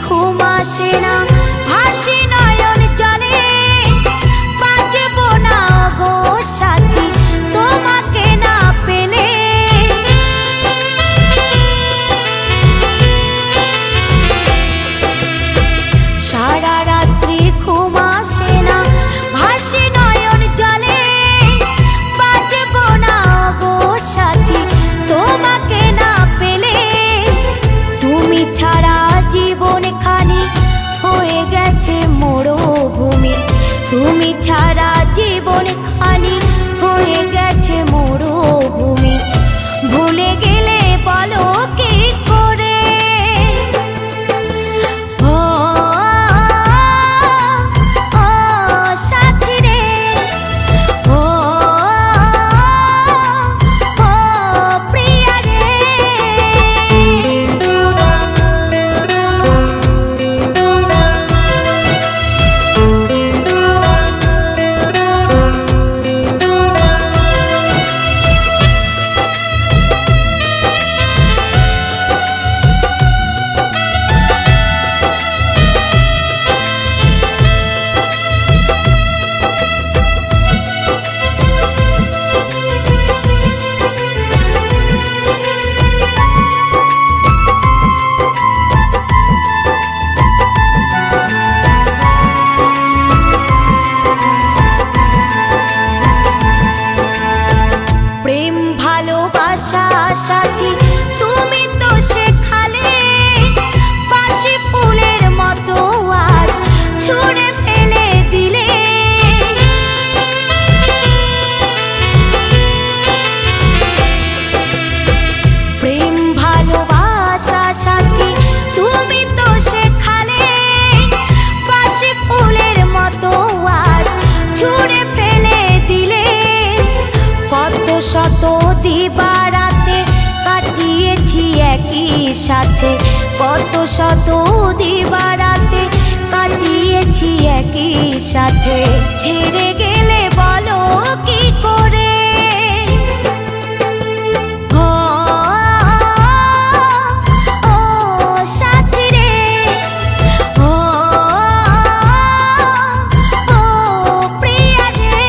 ঘুম আসে না, ভাসি নয়ন জলে, বাজবো না গো সাথী তোমাকে না পেলে। সারা রাত্রি ঘুম আসে না, ভাসি নয়ন জলে, বাজবো না গো সাথী তোমাকে না পেলে। তুমি ছাড়া জীবন খানি হয়ে গেছে মরুভূমি, তুমি ছাড়া জীবন খানি হয়ে গেছে মরুভূমি। ভুলে গেলে বলো কি করে? ও সাথী রে, ও প্রিয়া রে। প্রেম ভালোবাসা সাথী তুমি তো শেখালে, বাসি ফুলের মতো আজ ছুঁড়ে ফেলে দিলে। প্রেম ভালোবাসা সাথী তুমি তো শেখালে, বাসি ফুলের মতো আজ ছুঁড়ে ফেলে দিলে। কত শত দিবারাতে কাটিয়েছি একই সাথে, কত শত দিবারাতে কাটিয়েছি একই সাথে। ছেড়ে গেলে বলো কি করে? ও সাথী রে, ও প্রিয়া রে।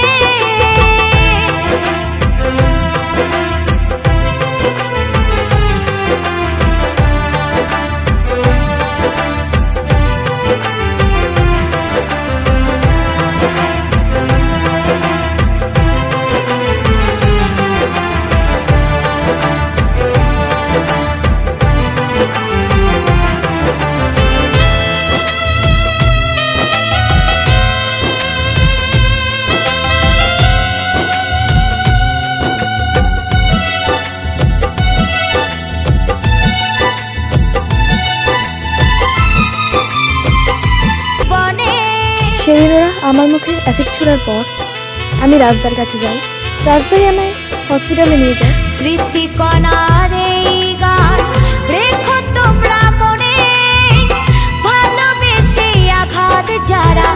সেদিনরা আমার মুখে অ্যাসিড ছোড়ার পর আমি রাজদার কাছে যাই, রাজদাই আমায় হসপিটালে নিয়ে যায়। স্মৃতিকণার এই গান রেখো তোমরা মনে, ভালোবেসে আঘাত যারা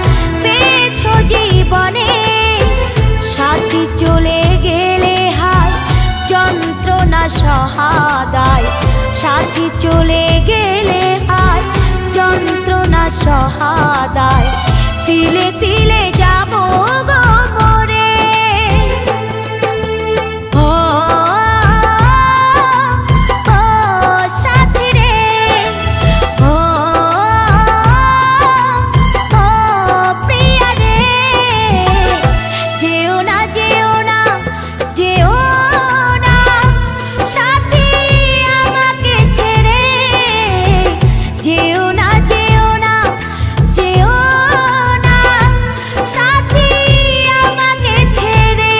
পেয়েছো জীবনে। সাথী চলে গেলে হায় যন্ত্রণা সহাদায়, সাথী চলে গেলে হায় যন্ত্রণা সহাদায়। তিলে তিলে যাবো গো মরে। ও সাথী রে, ও প্রিয়া রে। যেও না যেও না যেও না সাথী আমাকে ছেড়ে, যেও না যেও না যেও না সাথী আমাকে ছেড়ে।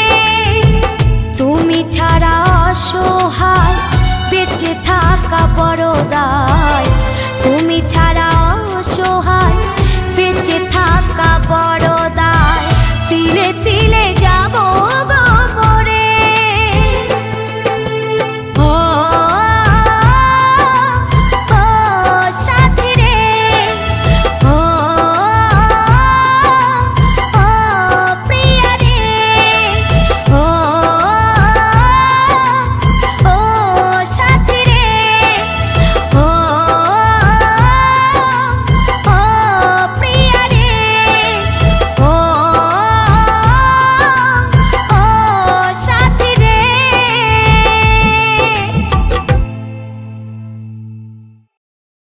তুমি ছাড়া অসহায় বেঁচে থাকা বড় দায়।